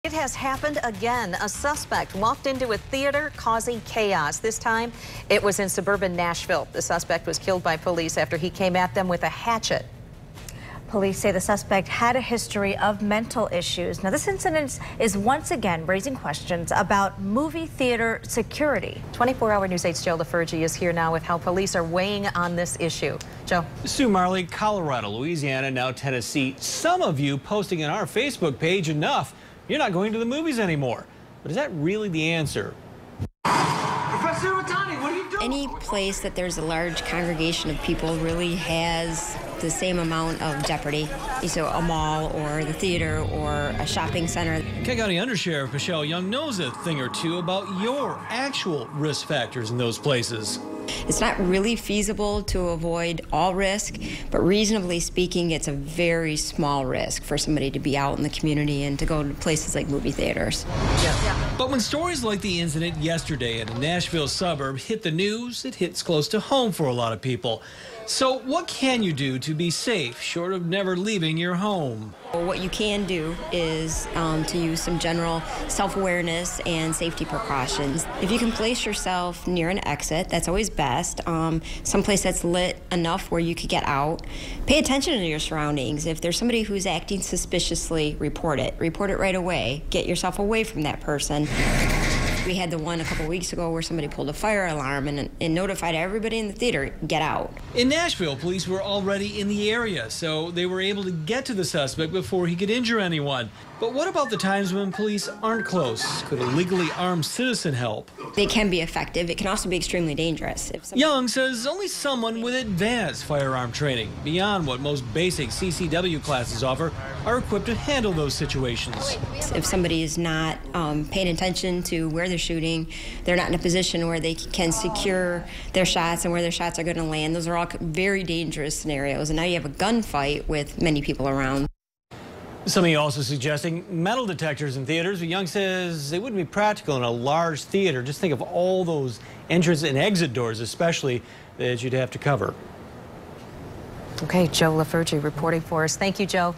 It has happened again. A suspect walked into a theater causing chaos. This time it was in suburban Nashville. The suspect was killed by police after he came at them with a hatchet. Police say the suspect had a history of mental issues. Now, this incident is once again raising questions about movie theater security. 24-hour News 8's Joe LaFurgey is here now with how police are weighing on this issue. Joe. Sue Marley, Colorado, Louisiana, now Tennessee. Some of you posting on our Facebook page, enough. You're not going to the movies anymore. But is that really the answer? Professor Watani, what are you doing? Any place that there's a large congregation of people really has the same amount of jeopardy. So a mall or the theater or a shopping center. Kent County Undersheriff Michelle Young knows a thing or two about your actual risk factors in those places. It's not really feasible to avoid all risk, but reasonably speaking, it's a very small risk for somebody to be out in the community and to go to places like movie theaters. But when stories like the incident yesterday in a Nashville suburb hit the news, it hits close to home for a lot of people. So what can you do to be safe, short of never leaving your home? What you can do is to use some general self-awareness and safety precautions. If you can place yourself near an exit, that's always best. Someplace that's lit enough where you could get out. Pay attention to your surroundings. If there's somebody who's acting suspiciously, report it. Report it right away. Get yourself away from that person. We had the one a couple weeks ago where somebody pulled a fire alarm and notified everybody in the theater, get out. In Nashville, police were already in the area, so they were able to get to the suspect before he could injure anyone. But what about the times when police aren't close? Could a legally armed citizen help? They can be effective. It can also be extremely dangerous. Young says only someone with advanced firearm training, beyond what most basic CCW classes offer, are equipped to handle those situations. If somebody is not paying attention to where they're shooting, they're not in a position where they can secure their shots and where their shots are going to land. Those are all very dangerous scenarios. And now you have a gunfight with many people around. Some of you also suggesting metal detectors in theaters, but Young says it wouldn't be practical in a large theater. Just think of all those entrance and exit doors, especially, that you'd have to cover. Okay, Joe LaFurgey reporting for us. Thank you, Joe.